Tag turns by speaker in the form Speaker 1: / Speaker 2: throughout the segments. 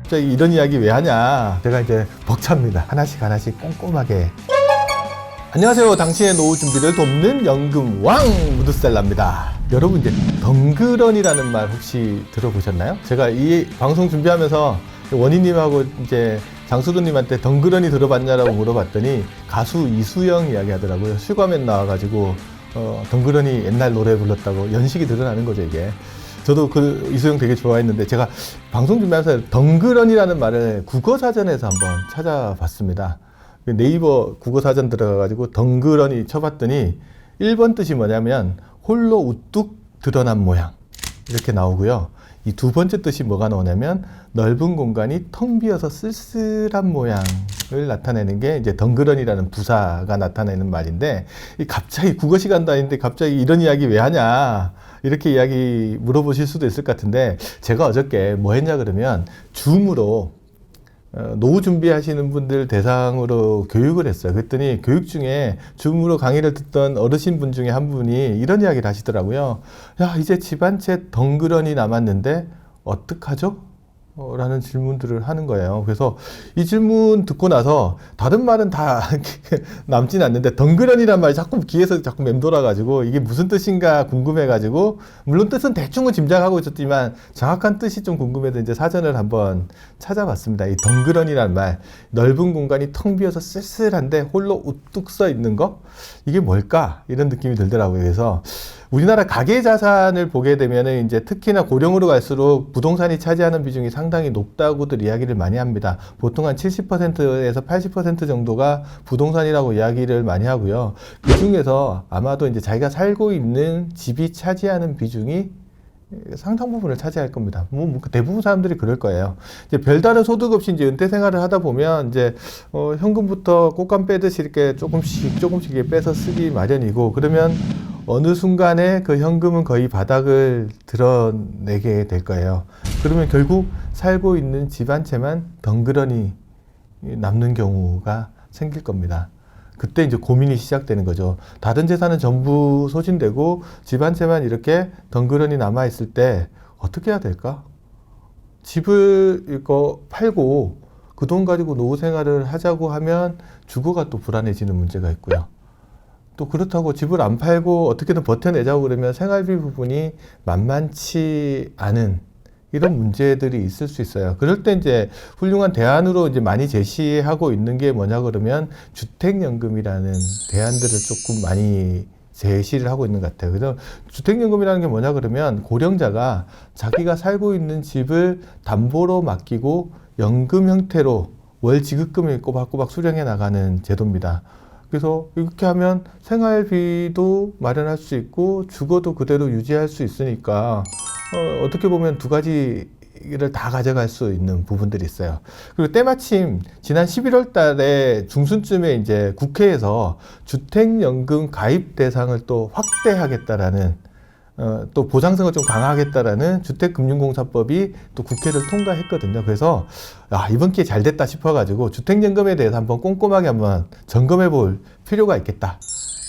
Speaker 1: 갑자기 이런 이야기 왜 하냐. 제가 이제 벅찹니다. 하나씩 꼼꼼하게. 안녕하세요. 당신의 노후 준비를 돕는 연금왕 무드셀러입니다. 여러분, 이제 덩그러니라는 말 혹시 들어보셨나요? 제가 이 방송 준비하면서 원희님하고 이제 장수도님한테 덩그러니 들어봤냐라고 물어봤더니 가수 이수영 이야기 하더라고요. 슈가맨 나와가지고 덩그러니 옛날 노래 불렀다고 연식이 드러나는 거죠, 이게. 저도 그 이수영 되게 좋아했는데 제가 방송 준비하면서 덩그러니라는 말을 국어사전에서 한번 찾아봤습니다. 네이버 국어사전 들어가가지고 덩그러니 쳐봤더니 1번 뜻이 뭐냐면 홀로 우뚝 드러난 모양 이렇게 나오고요. 이 두 번째 뜻이 뭐가 나오냐면 넓은 공간이 텅 비어서 쓸쓸한 모양을 나타내는 게 이제 덩그러니라는 부사가 나타내는 말인데, 갑자기 국어 시간도 아닌데 갑자기 이런 이야기 왜 하냐 이렇게 이야기 물어보실 수도 있을 것 같은데, 제가 어저께 뭐 했냐 그러면 줌으로 노후 준비하시는 분들 대상으로 교육을 했어요. 그랬더니 교육 중에 줌으로 강의를 듣던 어르신 분 중에 한 분이 이런 이야기를 하시더라고요. 야, 이제 집안채 덩그러니 남았는데 어떡하죠? 라는 질문들을 하는 거예요. 그래서 이 질문 듣고 나서 다른 말은 다 남진 않는데 덩그러니란 말이 자꾸 귀에서 자꾸 맴돌아가지고 이게 무슨 뜻인가 궁금해가지고, 물론 뜻은 대충은 짐작하고 있었지만 정확한 뜻이 좀 궁금해서 이제 사전을 한번 찾아봤습니다. 이 덩그러니란 말, 넓은 공간이 텅 비어서 쓸쓸한데 홀로 우뚝 서 있는 거, 이게 뭘까? 이런 느낌이 들더라고요. 그래서 우리나라 가계 자산을 보게 되면은 이제 특히나 고령으로 갈수록 부동산이 차지하는 비중이 상당히 높다고들 이야기를 많이 합니다. 보통 한 70%에서 80% 정도가 부동산이라고 이야기를 많이 하고요. 그 중에서 아마도 이제 자기가 살고 있는 집이 차지하는 비중이 상당 부분을 차지할 겁니다. 대부분 사람들이 그럴 거예요. 이제 별다른 소득 없이 이제 은퇴 생활을 하다 보면 이제 현금부터 꽃감 빼듯이 이렇게 조금씩 빼서 쓰기 마련이고, 그러면 어느 순간에 그 현금은 거의 바닥을 드러내게 될 거예요. 그러면 결국 살고 있는 집 한 채만 덩그러니 남는 경우가 생길 겁니다. 그때 이제 고민이 시작되는 거죠. 다른 재산은 전부 소진되고 집 한 채만 이렇게 덩그러니 남아있을 때 어떻게 해야 될까? 집을 이거 팔고 그 돈 가지고 노후 생활을 하자고 하면 주거가 또 불안해지는 문제가 있고요. 또 그렇다고 집을 안 팔고 어떻게든 버텨내자고 그러면 생활비 부분이 만만치 않은 이런 문제들이 있을 수 있어요. 그럴 때 이제 훌륭한 대안으로 이제 많이 제시하고 있는 게 뭐냐 그러면 주택연금이라는 대안들을 조금 많이 제시를 하고 있는 것 같아요. 그래서 주택연금이라는 게 뭐냐 그러면 고령자가 자기가 살고 있는 집을 담보로 맡기고 연금 형태로 월 지급금을 꼬박꼬박 수령해 나가는 제도입니다. 그래서 이렇게 하면 생활비도 마련할 수 있고 주거도 그대로 유지할 수 있으니까 어떻게 보면 두 가지를 다 가져갈 수 있는 부분들이 있어요. 그리고 때마침 지난 11월 달에 중순쯤에 이제 국회에서 주택연금 가입 대상을 또 확대하겠다라는 또 보장성을 좀 강화하겠다라는 주택금융공사법이 또 국회를 통과했거든요. 그래서 이번 기회에 잘 됐다 싶어가지고 주택연금에 대해서 한번 꼼꼼하게 한번 점검해 볼 필요가 있겠다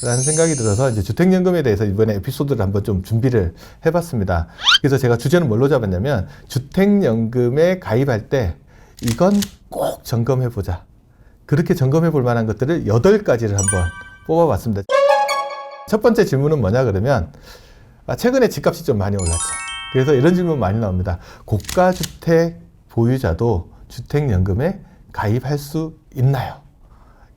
Speaker 1: 라는 생각이 들어서 이제 주택연금에 대해서 이번에 에피소드를 한번 좀 준비를 해봤습니다. 그래서 제가 주제는 뭘로 잡았냐면 주택연금에 가입할 때 이건 꼭 점검해보자, 그렇게 점검해 볼 만한 것들을 8가지를 한번 뽑아봤습니다. 첫 번째 질문은 뭐냐 그러면 최근에 집값이 좀 많이 올랐죠. 그래서 이런 질문 많이 나옵니다. 고가주택 보유자도 주택연금에 가입할 수 있나요?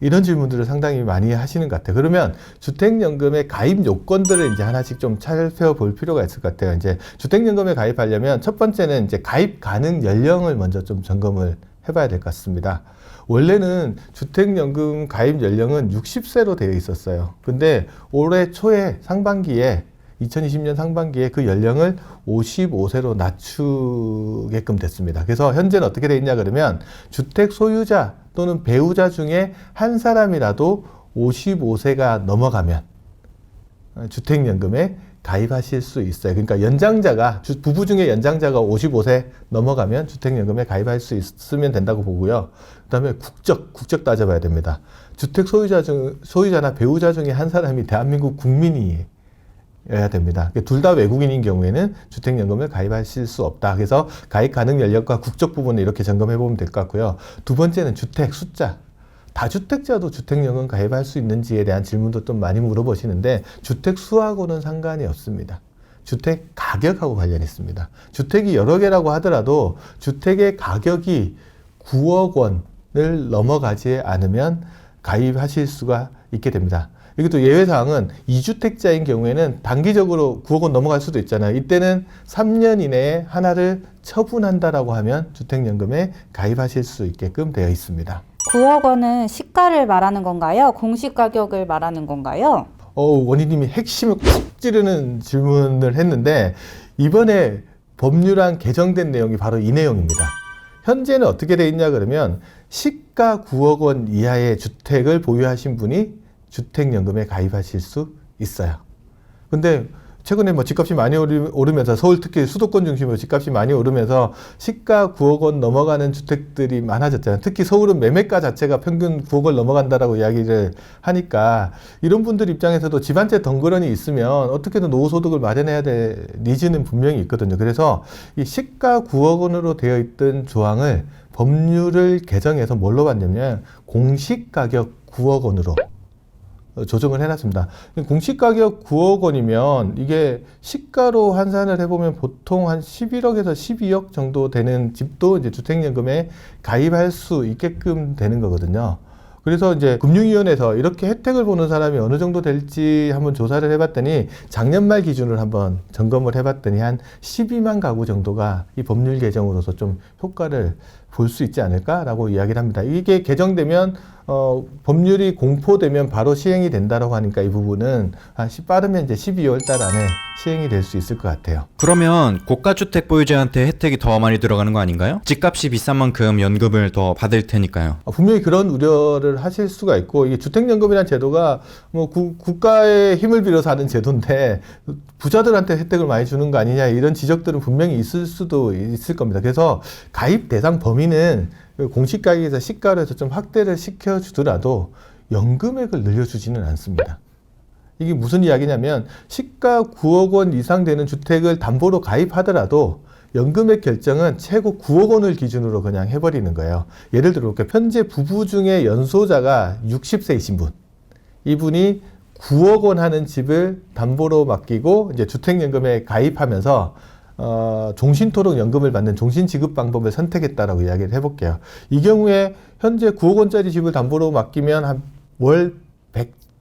Speaker 1: 이런 질문들을 상당히 많이 하시는 것 같아요. 그러면 주택연금의 가입 요건들을 이제 하나씩 좀 살펴볼 필요가 있을 것 같아요. 이제 주택연금에 가입하려면 첫 번째는 이제 가입 가능 연령을 먼저 좀 점검을 해봐야 될 것 같습니다. 원래는 주택연금 가입 연령은 60세로 되어 있었어요. 근데 올해 초에 상반기에 2020년 상반기에 그 연령을 55세로 낮추게끔 됐습니다. 그래서 현재는 어떻게 되어 있냐 그러면 주택 소유자 또는 배우자 중에 한 사람이라도 55세가 넘어가면 주택연금에 가입하실 수 있어요. 그러니까 연장자가, 부부 중에 연장자가 55세 넘어가면 주택연금에 가입할 수 있으면 된다고 보고요. 그 다음에 국적 따져봐야 됩니다. 주택 소유자나 배우자 중에 한 사람이 대한민국 국민이 주택연금이어야 됩니다. 둘 다 외국인인 경우에는 주택연금을 가입하실 수 없다. 그래서 가입 가능 연령과 국적 부분을 이렇게 점검해 보면 될 것 같고요. 두 번째는 주택 숫자. 다주택자도 주택연금 가입할 수 있는지에 대한 질문도 좀 많이 물어보시는데 주택 수하고는 상관이 없습니다. 주택 가격하고 관련이 있습니다. 주택이 여러 개라고 하더라도 주택의 가격이 9억 원을 넘어가지 않으면 가입하실 수가 있게 됩니다. 이것도 예외사항은 2주택자인 경우에는 단기적으로 9억 원 넘어갈 수도 있잖아요. 이때는 3년 이내에 하나를 처분한다라고 하면 주택연금에 가입하실 수 있게끔 되어 있습니다.
Speaker 2: 9억 원은 시가를 말하는 건가요? 공시 가격을 말하는 건가요?
Speaker 1: 원희님이 핵심을 쿡 찌르는 질문을 했는데 이번에 법률안 개정된 내용이 바로 이 내용입니다. 현재는 어떻게 되어 있냐 그러면 시가 9억 원 이하의 주택을 보유하신 분이 주택연금에 가입하실 수 있어요. 근데 최근에 집값이 많이 오르면서 서울 특히 수도권 중심으로 집값이 많이 오르면서 시가 9억 원 넘어가는 주택들이 많아졌잖아요. 특히 서울은 매매가 자체가 평균 9억 원 넘어간다라고 이야기를 하니까 이런 분들 입장에서도 집 한 채 덩그러니 있으면 어떻게든 노후소득을 마련해야 될 니즈는 분명히 있거든요. 그래서 이 시가 9억 원으로 되어 있던 조항을 법률을 개정해서 뭘로 봤냐면 공시가격 9억 원으로 조정을 해놨습니다. 공시가격 9억 원이면 이게 시가로 환산을 해보면 보통 한 11억에서 12억 정도 되는 집도 이제 주택연금에 가입할 수 있게끔 되는 거거든요. 그래서 이제 금융위원회에서 이렇게 혜택을 보는 사람이 어느 정도 될지 한번 조사를 해봤더니 작년 말 기준으로 한번 점검을 해봤더니 한 12만 가구 정도가 이 법률 개정으로서 좀 효과를 볼 수 있지 않을까라고 이야기를 합니다. 이게 개정되면 법률이 공포되면 바로 시행이 된다라고 하니까 이 부분은 빠르면 이제 12월 달 안에 시행이 될 수 있을 것 같아요.
Speaker 3: 그러면 고가주택 보유자한테 혜택이 더 많이 들어가는 거 아닌가요? 집값이 비싼 만큼 연금을 더 받을 테니까요.
Speaker 1: 분명히 그런 우려를 하실 수가 있고 이게 주택연금이라는 제도가 뭐 국가의 힘을 빌어서 하는 제도인데 부자들한테 혜택을 많이 주는 거 아니냐 이런 지적들은 분명히 있을 수도 있을 겁니다. 그래서 가입 대상 범위는 공시가격에서 시가로 해서 좀 확대를 시켜주더라도 연금액을 늘려주지는 않습니다. 이게 무슨 이야기냐면 시가 9억 원 이상 되는 주택을 담보로 가입하더라도 연금액 결정은 최고 9억 원을 기준으로 그냥 해버리는 거예요. 예를 들어 볼게요. 현재 부부 중에 연소자가 60세이신 분, 이분이 9억 원 하는 집을 담보로 맡기고 이제 주택연금에 가입하면서 종신토록 연금을 받는 종신지급 방법을 선택했다라고 이야기를 해볼게요. 이 경우에 현재 9억 원짜리 집을 담보로 맡기면 한 월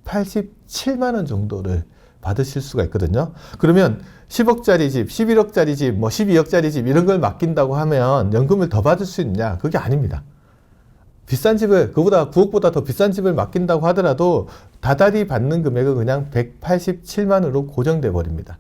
Speaker 1: 187만 원 정도를 받으실 수가 있거든요. 그러면 10억짜리 집, 11억짜리 집, 뭐 12억짜리 집 이런 걸 맡긴다고 하면 연금을 더 받을 수 있냐? 그게 아닙니다. 비싼 집을, 그보다 9억보다 더 비싼 집을 맡긴다고 하더라도 다달이 받는 금액은 그냥 187만 원으로 고정돼 버립니다.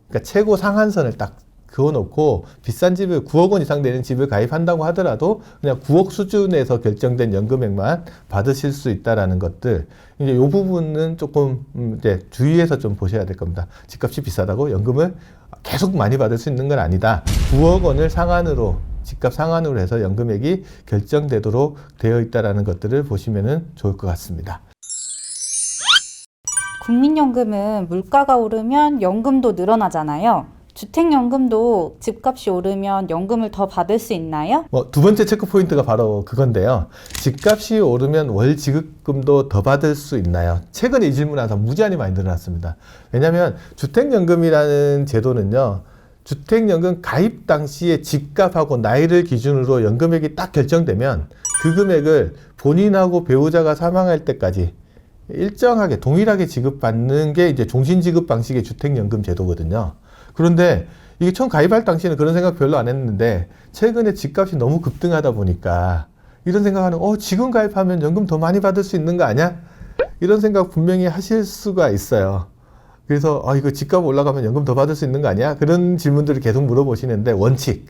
Speaker 1: 그러니까 최고 상한선을 딱 그어놓고 비싼 집을 9억 원 이상 되는 집을 가입한다고 하더라도 그냥 9억 수준에서 결정된 연금액만 받으실 수 있다라는 것들, 이제 이 부분은 조금 이제 주의해서 좀 보셔야 될 겁니다. 집값이 비싸다고 연금을 계속 많이 받을 수 있는 건 아니다. 9억 원을 상한으로, 집값 상한으로 해서 연금액이 결정되도록 되어 있다라는 것들을 보시면 좋을 것 같습니다.
Speaker 2: 국민연금은 물가가 오르면 연금도 늘어나잖아요. 주택연금도 집값이 오르면 연금을 더 받을 수 있나요?
Speaker 1: 두 번째 체크 포인트가 바로 그건데요. 집값이 오르면 월 지급금도 더 받을 수 있나요? 최근에 이 질문 와서 무지하게 많이 늘어났습니다. 왜냐하면 주택연금이라는 제도는요, 주택연금 가입 당시의 집값하고 나이를 기준으로 연금액이 딱 결정되면 그 금액을 본인하고 배우자가 사망할 때까지 일정하게 동일하게 지급받는 게 이제 종신지급 방식의 주택연금 제도거든요. 그런데 이게 처음 가입할 당시에는 그런 생각 별로 안 했는데 최근에 집값이 너무 급등하다 보니까 이런 생각하는, 지금 가입하면 연금 더 많이 받을 수 있는 거 아니야? 이런 생각 분명히 하실 수가 있어요. 그래서 이거 집값 올라가면 연금 더 받을 수 있는 거 아니야? 그런 질문들을 계속 물어보시는데, 원칙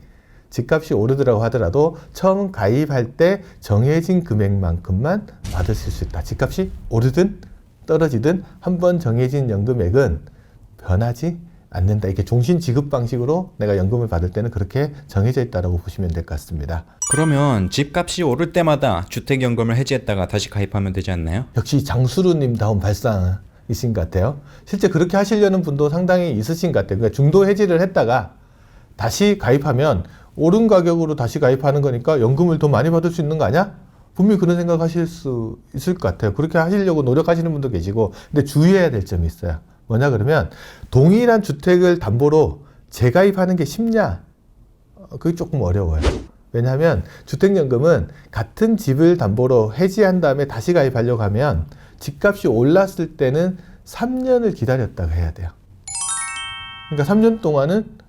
Speaker 1: 집값이 오르더라고 하더라도 처음 가입할 때 정해진 금액만큼만 받으실 수 있다. 집값이 오르든 떨어지든 한번 정해진 연금액은 변하지 않는다. 이게 종신 지급 방식으로 내가 연금을 받을 때는 그렇게 정해져 있다고 보시면 될 것 같습니다.
Speaker 3: 그러면 집값이 오를 때마다 주택연금을 해지했다가 다시 가입하면 되지 않나요?
Speaker 1: 역시 장수루님 다운 발상. 이신 것 같아요. 실제 그렇게 하시려는 분도 상당히 있으신 것 같아요. 그러니까 중도 해지를 했다가 다시 가입하면 오른 가격으로 다시 가입하는 거니까 연금을 더 많이 받을 수 있는 거 아니야? 분명히 그런 생각하실 수 있을 것 같아요. 그렇게 하시려고 노력하시는 분도 계시고, 근데 주의해야 될 점이 있어요. 뭐냐 그러면 동일한 주택을 담보로 재가입하는 게 쉽냐? 그게 조금 어려워요. 왜냐하면 주택연금은 같은 집을 담보로 해지한 다음에 다시 가입하려고 하면 집값이 올랐을 때는 3년을 기다렸다가 해야 돼요. 그러니까 3년 동안은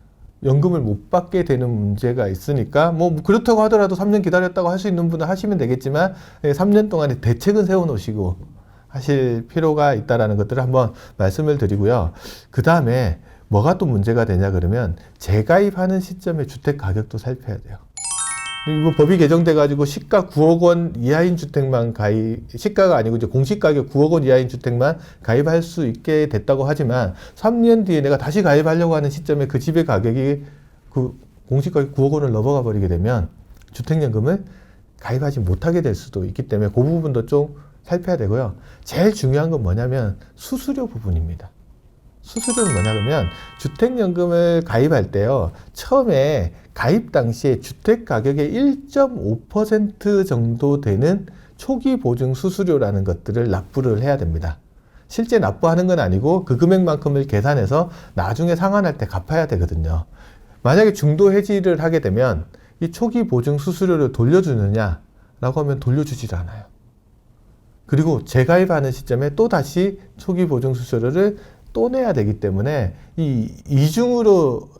Speaker 1: 연금을 못 받게 되는 문제가 있으니까 뭐 그렇다고 하더라도 3년 기다렸다고 할 수 있는 분은 하시면 되겠지만 3년 동안에 대책은 세워놓으시고 하실 필요가 있다는 것들을 한번 말씀을 드리고요. 그 다음에 뭐가 또 문제가 되냐 그러면 재가입하는 시점에 주택 가격도 살펴야 돼요. 그리고 법이 개정돼가지고 시가 9억 원 이하인 주택만 시가가 아니고 이제 공시가격 9억 원 이하인 주택만 가입할 수 있게 됐다고 하지만 3년 뒤에 내가 다시 가입하려고 하는 시점에 그 집의 가격이 그 공시가격 9억 원을 넘어가 버리게 되면 주택연금을 가입하지 못하게 될 수도 있기 때문에 그 부분도 좀 살펴야 되고요. 제일 중요한 건 뭐냐면 수수료 부분입니다. 수수료는 뭐냐 그러면 주택연금을 가입할 때요. 처음에 가입 당시에 주택 가격의 1.5% 정도 되는 초기 보증 수수료라는 것들을 납부를 해야 됩니다. 실제 납부하는 건 아니고 그 금액만큼을 계산해서 나중에 상환할 때 갚아야 되거든요. 만약에 중도 해지를 하게 되면 이 초기 보증 수수료를 돌려주느냐라고 하면 돌려주질 않아요. 그리고 재가입하는 시점에 또 다시 초기 보증 수수료를 또 내야 되기 때문에 이 이중으로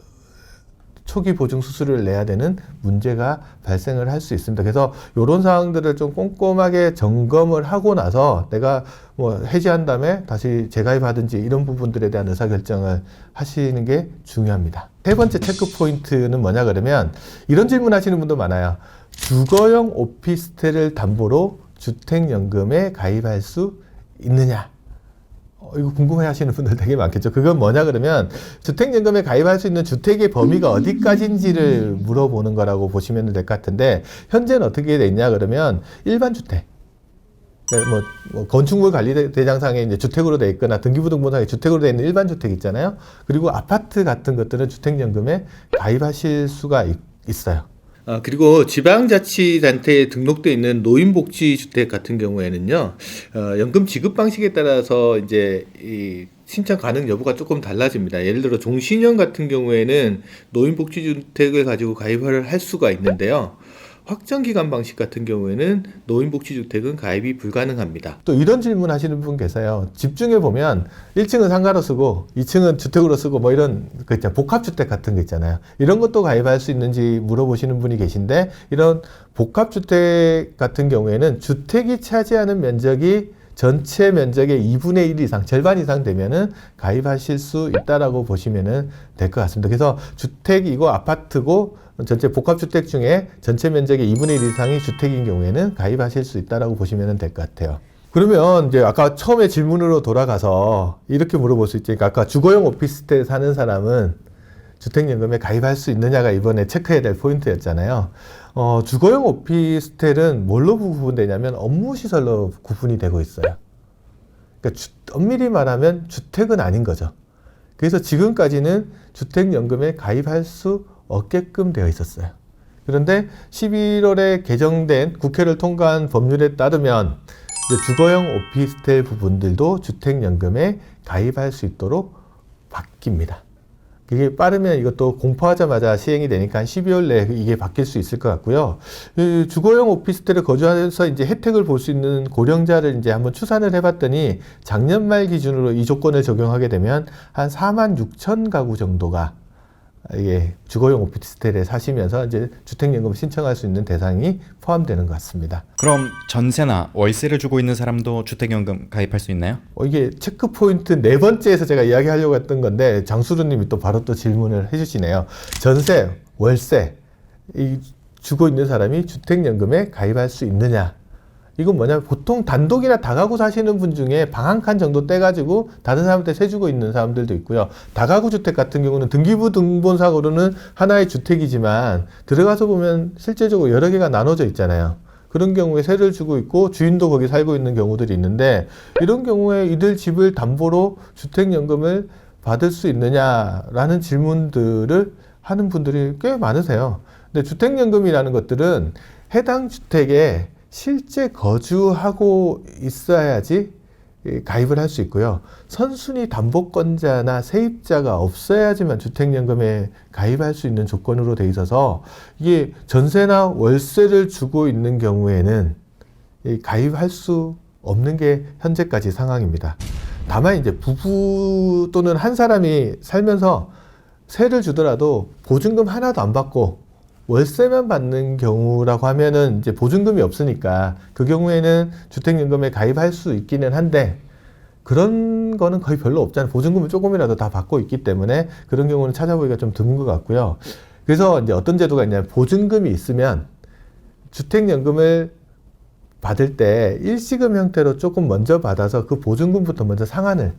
Speaker 1: 초기 보증 수수료를 내야 되는 문제가 발생을 할 수 있습니다. 그래서 이런 사항들을 좀 꼼꼼하게 점검을 하고 나서 내가 뭐 해지한 다음에 다시 재가입하든지 이런 부분들에 대한 의사결정을 하시는 게 중요합니다. 세 번째 체크 포인트는 뭐냐 그러면 이런 질문 하시는 분도 많아요. 주거용 오피스텔을 담보로 주택연금에 가입할 수 있느냐? 이거 궁금해 하시는 분들 되게 많겠죠. 그건 뭐냐 그러면 주택연금에 가입할 수 있는 주택의 범위가 어디까지인지를 물어보는 거라고 보시면 될 것 같은데 현재는 어떻게 돼 있냐 그러면 일반 주택, 뭐 건축물 관리 대장상에 이제 주택으로 돼 있거나 등기부등본상에 주택으로 돼 있는 일반 주택 있잖아요. 그리고 아파트 같은 것들은 주택연금에 가입하실 수가 있어요. 그리고 지방자치단체에 등록되어 있는 노인복지주택 같은 경우에는요, 연금 지급 방식에 따라서 이제 이 신청 가능 여부가 조금 달라집니다. 예를 들어 종신형 같은 경우에는 노인복지주택을 가지고 가입을 할 수가 있는데요. 확정기간 방식 같은 경우에는 노인복지주택은 가입이 불가능합니다. 또 이런 질문 하시는 분 계세요. 집 중에 보면 1층은 상가로 쓰고 2층은 주택으로 쓰고 뭐 이런 그 있잖아요. 복합주택 같은 거 있잖아요. 이런 것도 가입할 수 있는지 물어보시는 분이 계신데 이런 복합주택 같은 경우에는 주택이 차지하는 면적이 전체 면적의 2분의 1 이상, 절반 이상 되면은 가입하실 수 있다라고 보시면은 될 것 같습니다. 그래서 주택이고 아파트고 전체 복합주택 중에 전체 면적의 2분의 1 이상이 주택인 경우에는 가입하실 수 있다라고 보시면 될 것 같아요. 그러면 이제 아까 처음에 질문으로 돌아가서 이렇게 물어볼 수 있지. 그러니까 아까 주거용 오피스텔 사는 사람은 주택연금에 가입할 수 있느냐가 이번에 체크해야 될 포인트였잖아요. 주거용 오피스텔은 뭘로 구분되냐면 업무시설로 구분이 되고 있어요. 그러니까 엄밀히 말하면 주택은 아닌 거죠. 그래서 지금까지는 주택연금에 가입할 수 없게끔 되어 있었어요. 그런데 11월에 개정된 국회를 통과한 법률에 따르면 이제 주거용 오피스텔 부분들도 주택연금에 가입할 수 있도록 바뀝니다. 이게 빠르면 이것도 공포하자마자 시행이 되니까 한 12월 내에 이게 바뀔 수 있을 것 같고요. 이 주거용 오피스텔에 거주하면서 이제 혜택을 볼 수 있는 고령자를 이제 한번 추산을 해봤더니 작년 말 기준으로 이 조건을 적용하게 되면 한 4만 6천 가구 정도가 이게 주거용 오피스텔에 사시면서 이제 주택연금 신청할 수 있는 대상이 포함되는 것 같습니다.
Speaker 3: 그럼 전세나 월세를 주고 있는 사람도 주택연금 가입할 수 있나요?
Speaker 1: 이게 체크 포인트 네 번째에서 제가 이야기하려고 했던 건데 장수루님이 또 바로 또 질문을 해주시네요. 전세, 월세 주고 있는 사람이 주택연금에 가입할 수 있느냐? 이건 뭐냐면 보통 단독이나 다가구 사시는 분 중에 방 한 칸 정도 떼가지고 다른 사람한테 세주고 있는 사람들도 있고요. 다가구 주택 같은 경우는 등기부 등본상으로는 하나의 주택이지만 들어가서 보면 실제적으로 여러 개가 나눠져 있잖아요. 그런 경우에 세를 주고 있고 주인도 거기 살고 있는 경우들이 있는데 이런 경우에 이들 집을 담보로 주택연금을 받을 수 있느냐라는 질문들을 하는 분들이 꽤 많으세요. 근데 주택연금이라는 것들은 해당 주택에 실제 거주하고 있어야지 가입을 할 수 있고요. 선순위 담보권자나 세입자가 없어야지만 주택연금에 가입할 수 있는 조건으로 돼 있어서 이게 전세나 월세를 주고 있는 경우에는 가입할 수 없는 게 현재까지 상황입니다. 다만 이제 부부 또는 한 사람이 살면서 세를 주더라도 보증금 하나도 안 받고 월세만 받는 경우라고 하면은 이제 보증금이 없으니까 그 경우에는 주택연금에 가입할 수 있기는 한데 그런 거는 거의 별로 없잖아요. 보증금을 조금이라도 다 받고 있기 때문에 그런 경우는 찾아보기가 좀 드문 것 같고요. 그래서 이제 어떤 제도가 있냐면 보증금이 있으면 주택연금을 받을 때 일시금 형태로 조금 먼저 받아서 그 보증금부터 먼저 상환을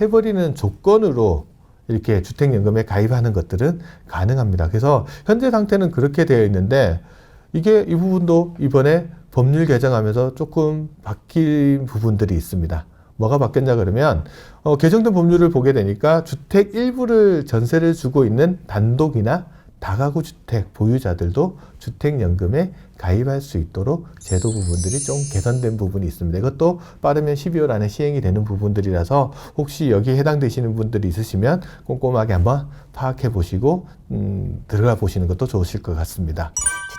Speaker 1: 해버리는 조건으로 이렇게 주택연금에 가입하는 것들은 가능합니다. 그래서 현재 상태는 그렇게 되어 있는데 이게 이 부분도 이번에 법률 개정하면서 조금 바뀐 부분들이 있습니다. 뭐가 바뀌었냐 그러면 개정된 법률을 보게 되니까 주택 일부를 전세를 주고 있는 단독이나 다가구 주택 보유자들도 주택연금에 가입할 수 있도록 제도 부분들이 좀 개선된 부분이 있습니다. 이것도 빠르면 12월 안에 시행이 되는 부분들이라서 혹시 여기에 해당되시는 분들이 있으시면 꼼꼼하게 한번 파악해 보시고 들어가 보시는 것도 좋으실 것 같습니다.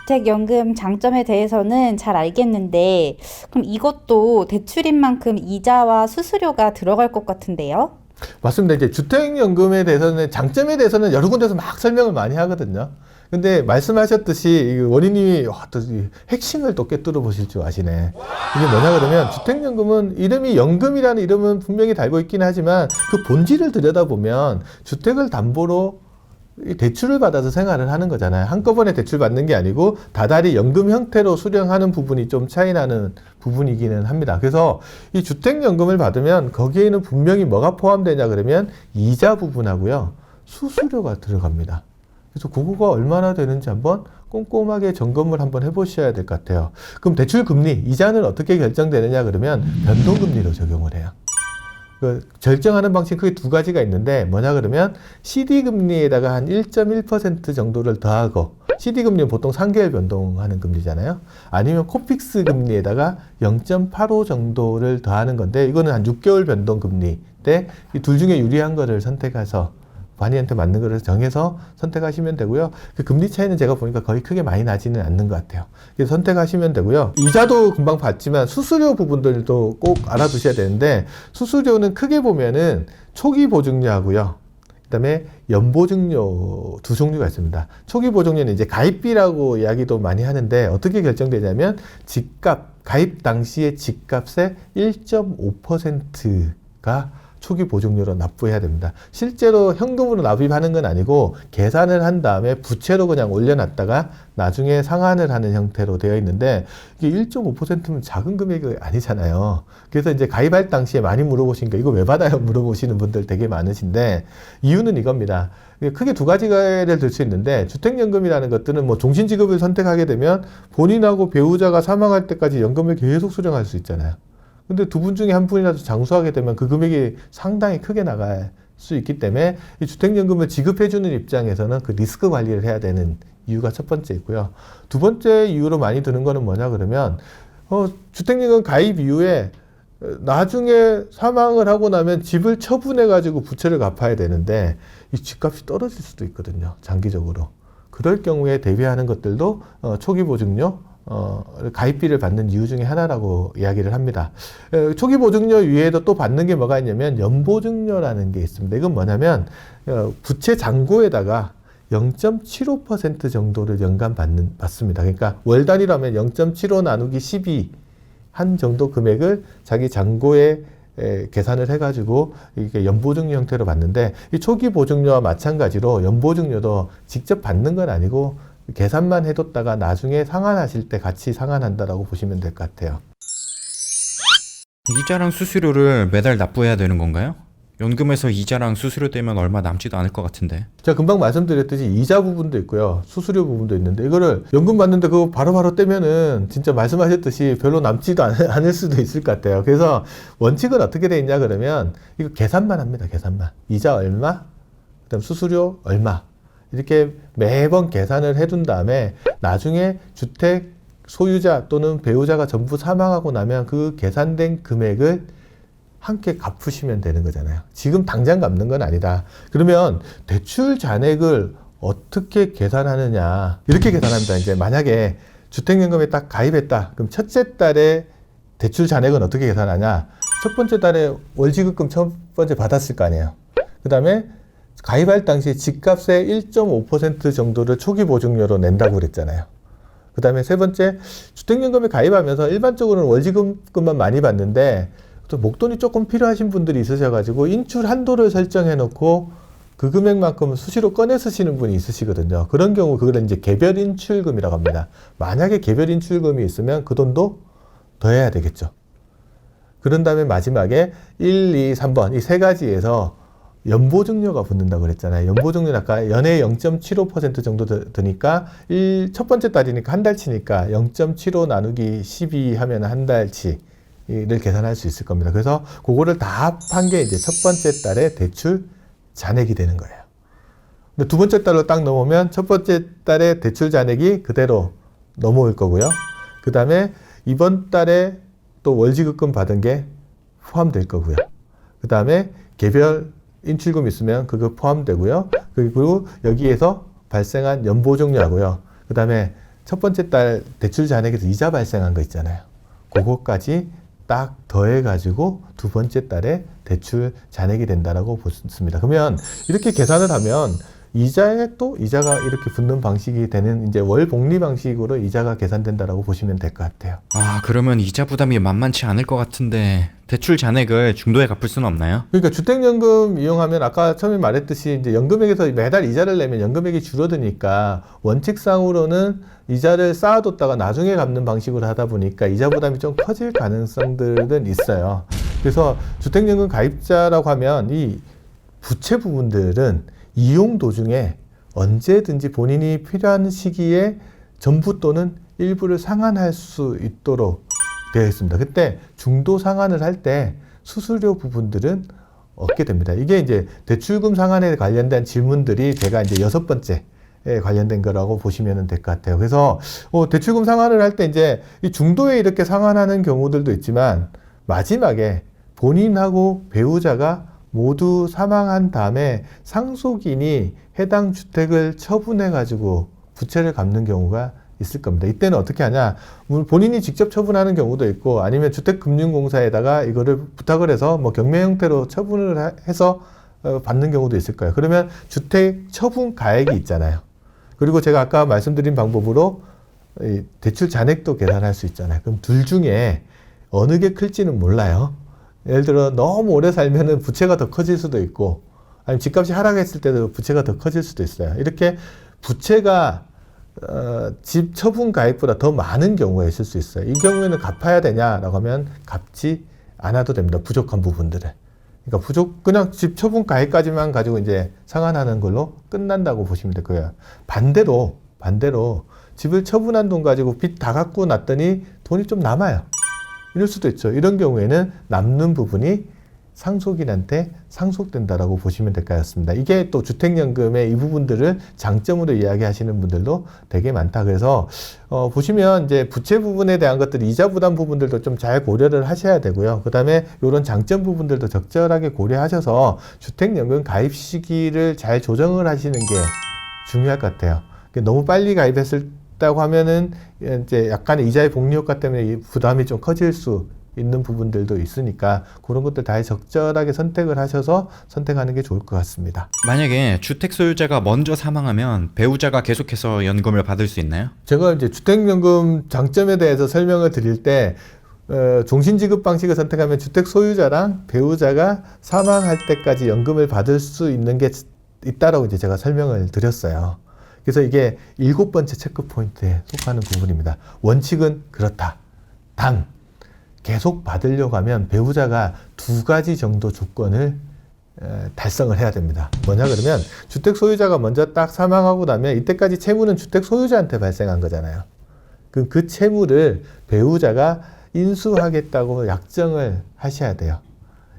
Speaker 2: 주택연금 장점에 대해서는 잘 알겠는데 그럼 이것도 대출인 만큼 이자와 수수료가 들어갈 것 같은데요?
Speaker 1: 맞습니다. 이제 주택연금에 대해서는 장점에 대해서는 여러 군데서 막 설명을 많이 하거든요. 근데 말씀하셨듯이 원희님이 또 핵심을 또 꿰뚫어 보실 줄 아시네. 이게 뭐냐 그러면 주택연금은 이름이 연금이라는 이름은 분명히 달고 있긴 하지만 그 본질을 들여다보면 주택을 담보로 대출을 받아서 생활을 하는 거잖아요. 한꺼번에 대출 받는 게 아니고 다달이 연금 형태로 수령하는 부분이 좀 차이 나는 부분이기는 합니다. 그래서 이 주택연금을 받으면 거기에는 분명히 뭐가 포함되냐 그러면 이자 부분하고요. 수수료가 들어갑니다. 그래서 그거가 얼마나 되는지 한번 꼼꼼하게 점검을 한번 해보셔야 될 것 같아요. 그럼 대출 금리, 이자는 어떻게 결정되느냐 그러면 변동금리로 적용을 해요. 결정하는 방식 크게 두 가지가 있는데 뭐냐 그러면 CD금리에다가 한 1.1% 정도를 더하고 CD금리는 보통 3개월 변동하는 금리잖아요. 아니면 코픽스 금리에다가 0.85 정도를 더하는 건데 이거는 한 6개월 변동금리인데 이 둘 중에 유리한 거를 선택해서 본인한테 맞는 거를 정해서 선택하시면 되고요. 그 금리 차이는 제가 보니까 거의 크게 많이 나지는 않는 것 같아요. 그래서 선택하시면 되고요. 이자도 금방 받지만 수수료 부분들도 꼭 알아두셔야 되는데 수수료는 크게 보면은 초기 보증료하고요. 그다음에 연보증료 두 종류가 있습니다. 초기 보증료는 이제 가입비라고 이야기도 많이 하는데 어떻게 결정되냐면 집값, 가입 당시의 집값의 1.5%가 초기 보증료로 납부해야 됩니다. 실제로 현금으로 납입하는 건 아니고 계산을 한 다음에 부채로 그냥 올려놨다가 나중에 상환을 하는 형태로 되어 있는데 이게 1.5%면 작은 금액이 아니잖아요. 그래서 이제 가입할 당시에 많이 물어보시니까 이거 왜 받아요? 물어보시는 분들 되게 많으신데 이유는 이겁니다. 크게 두 가지를 들 수 있는데 주택연금이라는 것들은 뭐 종신지급을 선택하게 되면 본인하고 배우자가 사망할 때까지 연금을 계속 수령할 수 있잖아요. 근데 두 분 중에 한 분이라도 장수하게 되면 그 금액이 상당히 크게 나갈 수 있기 때문에 이 주택연금을 지급해주는 입장에서는 그 리스크 관리를 해야 되는 이유가 첫 번째 있고요. 두 번째 이유로 많이 드는 거는 뭐냐 그러면 주택연금 가입 이후에 나중에 사망을 하고 나면 집을 처분해 가지고 부채를 갚아야 되는데 이 집값이 떨어질 수도 있거든요. 장기적으로. 그럴 경우에 대비하는 것들도 초기 보증료 가입비를 받는 이유 중에 하나라고 이야기를 합니다. 초기 보증료 위에도 또 받는 게 뭐가 있냐면 연보증료라는 게 있습니다. 이건 뭐냐면 부채 잔고에다가 0.75% 정도를 연간 받습니다. 그러니까 월 단위라면 0.75 나누기 12 한 정도 금액을 자기 잔고에 계산을 해가지고 이게 연보증료 형태로 받는데 이 초기 보증료와 마찬가지로 연보증료도 직접 받는 건 아니고 계산만 해뒀다가 나중에 상환하실 때 같이 상환한다라고 보시면 될 것 같아요.
Speaker 3: 이자랑 수수료를 매달 납부해야 되는 건가요? 연금에서 이자랑 수수료 떼면 얼마 남지도 않을 것 같은데.
Speaker 1: 제가 금방 말씀드렸듯이 이자 부분도 있고요. 수수료 부분도 있는데 이거를 연금 받는데 그거 바로바로 떼면은 진짜 말씀하셨듯이 별로 남지도 않을 수도 있을 것 같아요. 그래서 원칙은 어떻게 돼 있냐 그러면 이거 계산만 합니다. 계산만. 이자 얼마, 그다음 수수료 얼마 이렇게 매번 계산을 해둔 다음에 나중에 주택 소유자 또는 배우자가 전부 사망하고 나면 그 계산된 금액을 함께 갚으시면 되는 거잖아요. 지금 당장 갚는 건 아니다. 그러면 대출 잔액을 어떻게 계산하느냐. 이렇게 계산합니다. 이제 만약에 주택연금에 딱 가입했다. 그럼 첫째 달에 대출 잔액은 어떻게 계산하냐. 첫 번째 달에 월지급금 첫 번째 받았을 거 아니에요. 그 다음에 가입할 당시 집값의 1.5% 정도를 초기 보증료로 낸다고 그랬잖아요. 그 다음에 세 번째, 주택연금에 가입하면서 일반적으로는 월지급금만 많이 받는데 또 목돈이 조금 필요하신 분들이 있으셔가지고 인출 한도를 설정해 놓고 그 금액만큼 수시로 꺼내 쓰시는 분이 있으시거든요. 그런 경우 그걸 이제 개별 인출금이라고 합니다. 만약에 개별 인출금이 있으면 그 돈도 더해야 되겠죠. 그런 다음에 마지막에 1, 2, 3번 이 세 가지에서 연보증료가 붙는다고 그랬잖아요. 연보증료는 아까 연에 0.75% 정도 드니까 첫 번째 달이니까 한 달치니까 0.75 나누기 12 하면 한 달치 를 계산할 수 있을 겁니다. 그래서 그거를 다 합한 게 이제 첫 번째 달에 대출 잔액이 되는 거예요. 근데 두 번째 달로 딱 넘으면 첫 번째 달에 대출 잔액이 그대로 넘어올 거고요. 그 다음에 이번 달에 또 월지급금 받은 게 포함될 거고요. 그 다음에 개별 인출금 있으면 그거 포함되고요. 그리고 여기에서 발생한 연보증료하고요. 그 다음에 첫 번째 달 대출 잔액에서 이자 발생한 거 있잖아요. 그거까지 딱 더해가지고 두 번째 달에 대출 잔액이 된다라고 보습니다. 그러면 이렇게 계산을 하면 이자에 또 이자가 이렇게 붙는 방식이 되는 이제 월 복리 방식으로 이자가 계산된다라고 보시면 될 것 같아요.
Speaker 3: 아, 그러면 이자 부담이 만만치 않을 것 같은데 대출 잔액을 중도에 갚을 수는 없나요?
Speaker 1: 그러니까 주택연금 이용하면 아까 처음에 말했듯이 이제 연금액에서 매달 이자를 내면 연금액이 줄어드니까 원칙상으로는 이자를 쌓아뒀다가 나중에 갚는 방식으로 하다 보니까 이자 부담이 좀 커질 가능성들은 있어요. 그래서 주택연금 가입자라고 하면 이 부채 부분들은 이용 도중에 언제든지 본인이 필요한 시기에 전부 또는 일부를 상환할 수 있도록 되어 있습니다. 그때 중도 상환을 할 때 수수료 부분들은 얻게 됩니다. 이게 이제 대출금 상환에 관련된 질문들이 제가 이제 6번째에 관련된 거라고 보시면 될 것 같아요. 그래서 대출금 상환을 할 때 이제 이 중도에 이렇게 상환하는 경우들도 있지만 마지막에 본인하고 배우자가 모두 사망한 다음에 상속인이 해당 주택을 처분해 가지고 부채를 갚는 경우가 있을 겁니다. 이때는 어떻게 하냐? 본인이 직접 처분하는 경우도 있고 아니면 주택금융공사에다가 이거를 부탁을 해서 뭐 경매 형태로 처분을 해서 받는 경우도 있을 거예요. 그러면 주택 처분 가액이 있잖아요. 그리고 제가 아까 말씀드린 방법으로 대출 잔액도 계산할 수 있잖아요. 그럼 둘 중에 어느 게 클지는 몰라요. 예를 들어 너무 오래 살면은 부채가 더 커질 수도 있고 아니면 집값이 하락했을 때도 부채가 더 커질 수도 있어요. 이렇게 부채가 집 처분 가액보다 더 많은 경우가 있을 수 있어요. 이 경우에는 갚아야 되냐라고 하면 갚지 않아도 됩니다. 부족한 부분들을. 그러니까 그냥 집 처분 가액까지만 가지고 이제 상환하는 걸로 끝난다고 보시면 될 거예요. 반대로 집을 처분한 돈 가지고 빚 다 갚고 났더니 돈이 좀 남아요. 이럴 수도 있죠. 이런 경우에는 남는 부분이 상속인한테 상속된다라고 보시면 될 것 같습니다. 이게 또 주택연금의 이 부분들을 장점으로 이야기하시는 분들도 되게 많다. 그래서 보시면 이제 부채 부분에 대한 것들, 이자 부담 부분들도 좀 잘 고려를 하셔야 되고요. 그 다음에 이런 장점 부분들도 적절하게 고려하셔서 주택연금 가입 시기를 잘 조정을 하시는 게 중요할 것 같아요. 너무 빨리 가입했다고 하면은 이제 약간의 이자의 복리 효과 때문에 이 부담이 좀 커질 수 있는 부분들도 있으니까 그런 것들 다 적절하게 선택을 하셔서 선택하는 게 좋을 것 같습니다.
Speaker 3: 만약에 주택 소유자가 먼저 사망하면 배우자가 계속해서 연금을 받을 수 있나요?
Speaker 1: 제가 이제 주택연금 장점에 대해서 설명을 드릴 때 종신지급 방식을 선택하면 주택 소유자랑 배우자가 사망할 때까지 연금을 받을 수 있는 게 있다라고 이제 제가 설명을 드렸어요. 그래서 이게 7번째 체크 포인트에 속하는 부분입니다. 원칙은 그렇다. 단 계속 받으려고 하면 배우자가 2가지 정도 조건을 달성을 해야 됩니다. 뭐냐 그러면 주택 소유자가 먼저 딱 사망하고 나면 이때까지 채무는 주택 소유자한테 발생한 거잖아요. 그 채무를 배우자가 인수하겠다고 약정을 하셔야 돼요.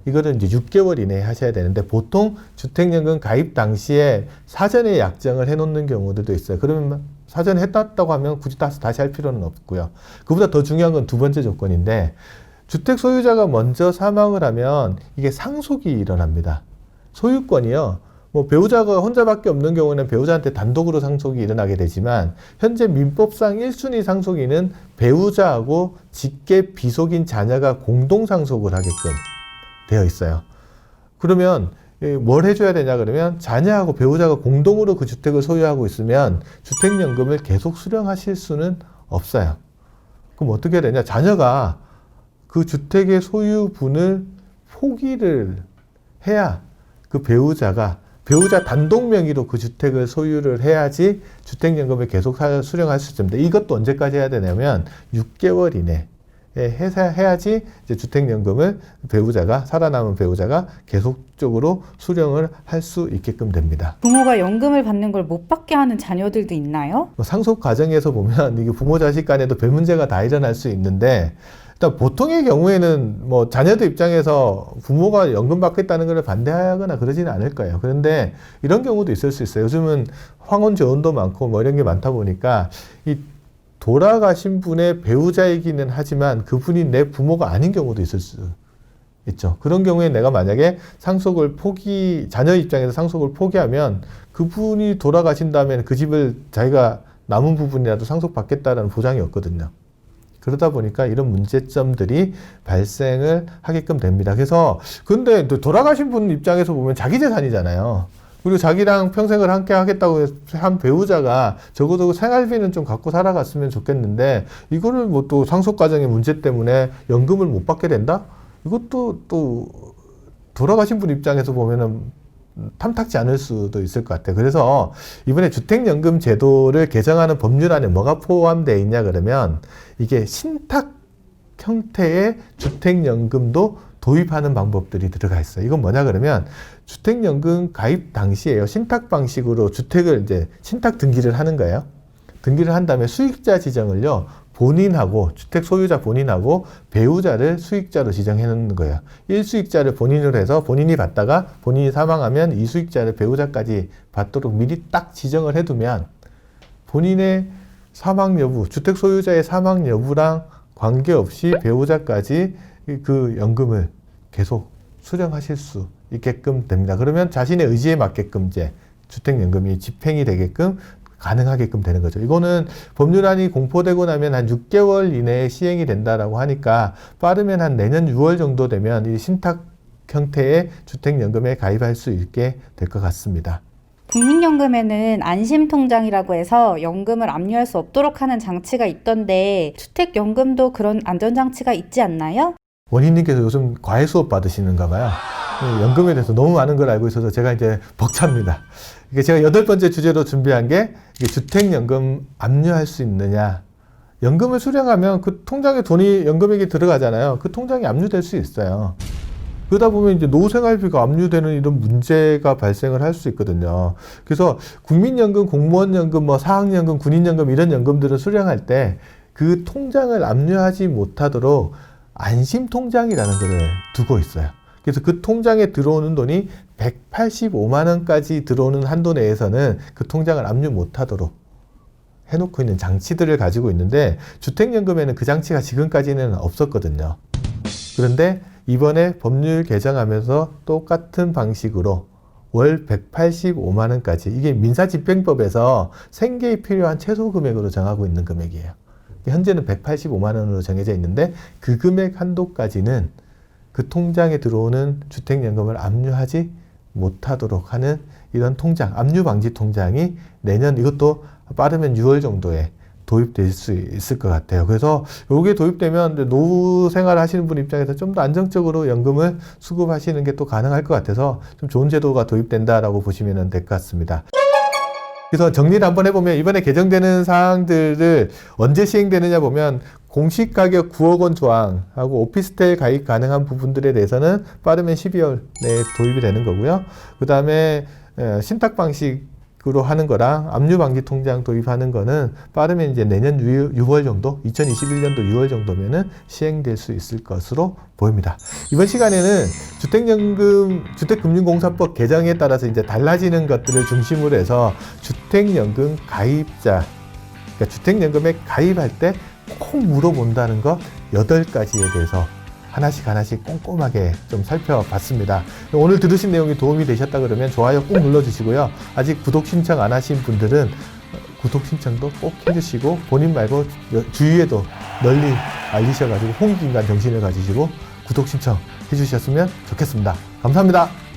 Speaker 1: 이거를 이제 6개월 이내에 하셔야 되는데 보통 주택연금 가입 당시에 사전에 약정을 해놓는 경우들도 있어요. 그러면 사전에 했다고 하면 굳이 다시 할 필요는 없고요. 그보다 더 중요한 건 두 번째 조건인데 주택 소유자가 먼저 사망을 하면 이게 상속이 일어납니다. 소유권이요. 뭐 배우자가 혼자밖에 없는 경우는 배우자한테 단독으로 상속이 일어나게 되지만 현재 민법상 1순위 상속인은 배우자하고 직계 비속인 자녀가 공동 상속을 하게끔 되어 있어요. 그러면 뭘 해줘야 되냐 그러면 자녀하고 배우자가 공동으로 그 주택을 소유하고 있으면 주택연금을 계속 수령하실 수는 없어요. 그럼 어떻게 해야 되냐? 자녀가 그 주택의 소유분을 포기를 해야 그 배우자 단독 명의로 그 주택을 소유를 해야지 주택연금을 계속 수령할 수 있습니다. 이것도 언제까지 해야 되냐면 6개월 이내 해야지 이제 주택연금을 살아남은 배우자가 계속적으로 수령을 할 수 있게끔 됩니다.
Speaker 2: 부모가 연금을 받는 걸 못 받게 하는 자녀들도 있나요?
Speaker 1: 상속 과정에서 보면 이게 부모 자식 간에도 별 문제가 다 일어날 수 있는데 일단 보통의 경우에는 뭐 자녀들 입장에서 부모가 연금 받겠다는 걸 반대하거나 그러지는 않을 거예요. 그런데 이런 경우도 있을 수 있어요. 요즘은 황혼 재혼도 많고 뭐 이런 게 많다 보니까 이 돌아가신 분의 배우자이기는 하지만 그분이 내 부모가 아닌 경우도 있을 수 있죠. 그런 경우에 내가 만약에 자녀 입장에서 상속을 포기하면 그분이 돌아가신 다음에 그 집을 자기가 남은 부분이라도 상속받겠다라는 보장이 없거든요. 그러다 보니까 이런 문제점들이 발생을 하게끔 됩니다. 그래서 근데 돌아가신 분 입장에서 보면 자기 재산이잖아요. 그리고 자기랑 평생을 함께 하겠다고 한 배우자가 적어도 생활비는 좀 갖고 살아갔으면 좋겠는데 이거를 뭐 또 상속 과정의 문제 때문에 연금을 못 받게 된다? 이것도 또 돌아가신 분 입장에서 보면은 탐탁지 않을 수도 있을 것 같아요. 그래서 이번에 주택연금 제도를 개정하는 법률안에 뭐가 포함되어 있냐 그러면 이게 신탁 형태의 주택연금도 도입하는 방법들이 들어가 있어요. 이건 뭐냐 그러면 주택연금 가입 당시에요. 신탁 방식으로 주택을 이제 신탁 등기를 하는 거예요. 등기를 한 다음에 수익자 지정을요. 주택 소유자 본인하고 배우자를 수익자로 지정해 놓는 거예요. 1수익자를 본인으로 해서 본인이 받다가 본인이 사망하면 2수익자를 배우자까지 받도록 미리 딱 지정을 해두면 본인의 사망 여부, 주택 소유자의 사망 여부랑 관계없이 배우자까지 그 연금을 계속 수령하실 수 있게끔 됩니다. 그러면 자신의 의지에 맞게끔 이제 주택연금이 집행이 되게끔 가능하게끔 되는 거죠. 이거는 법률안이 공포되고 나면 한 6개월 이내에 시행이 된다라고 하니까 빠르면 한 내년 6월 정도 되면 이 신탁 형태의 주택연금에 가입할 수 있게 될 것 같습니다.
Speaker 2: 국민연금에는 안심통장이라고 해서 연금을 압류할 수 없도록 하는 장치가 있던데 주택연금도 그런 안전장치가 있지 않나요?
Speaker 1: 원희님께서 요즘 과외 수업 받으시는가 봐요. 연금에 대해서 너무 많은 걸 알고 있어서 제가 이제 벅찹니다. 이게 제가 8번째 주제로 준비한 게 주택연금 압류할 수 있느냐. 연금을 수령하면 그 통장에 돈이 연금액이 들어가잖아요. 그 통장이 압류될 수 있어요. 그러다 보면 이제 노후생활비가 압류되는 이런 문제가 발생을 할 수 있거든요. 그래서 국민연금, 공무원연금, 뭐 사학연금, 군인연금 이런 연금들을 수령할 때 그 통장을 압류하지 못하도록 안심통장이라는 걸 두고 있어요. 그래서 그 통장에 들어오는 돈이 185만 원까지 들어오는 한도 내에서는 그 통장을 압류 못하도록 해놓고 있는 장치들을 가지고 있는데 주택연금에는 그 장치가 지금까지는 없었거든요. 그런데 이번에 법률 개정하면서 똑같은 방식으로 월 185만 원까지 이게 민사집행법에서 생계에 필요한 최소 금액으로 정하고 있는 금액이에요. 현재는 185만 원으로 정해져 있는데 그 금액 한도까지는 그 통장에 들어오는 주택연금을 압류하지 못하도록 하는 이런 통장, 압류방지 통장이 내년 이것도 빠르면 6월 정도에 도입될 수 있을 것 같아요. 그래서 이게 도입되면 노후 생활 하시는 분 입장에서 좀 더 안정적으로 연금을 수급하시는 게 또 가능할 것 같아서 좀 좋은 제도가 도입된다라고 보시면 될 것 같습니다. 그래서 정리를 한번 해보면 이번에 개정되는 사항들을 언제 시행되느냐 보면 공시가격 9억 원 조항하고 오피스텔 가입 가능한 부분들에 대해서는 빠르면 12월 내에 도입이 되는 거고요. 그 다음에 신탁 방식으로 하는 거랑 압류방지 통장 도입하는 거는 빠르면 이제 내년 6월 정도, 2021년도 6월 정도면은 시행될 수 있을 것으로 보입니다. 이번 시간에는 주택금융공사법 개정에 따라서 이제 달라지는 것들을 중심으로 해서 주택연금 가입자, 그러니까 주택연금에 가입할 때 꼭 물어본다는 것 8가지에 대해서 하나씩 꼼꼼하게 좀 살펴봤습니다. 오늘 들으신 내용이 도움이 되셨다 그러면 좋아요 꼭 눌러주시고요. 아직 구독 신청 안 하신 분들은 구독 신청도 꼭 해주시고 본인 말고 주위에도 널리 알리셔가지고 홍익인간 정신을 가지시고 구독 신청 해주셨으면 좋겠습니다. 감사합니다.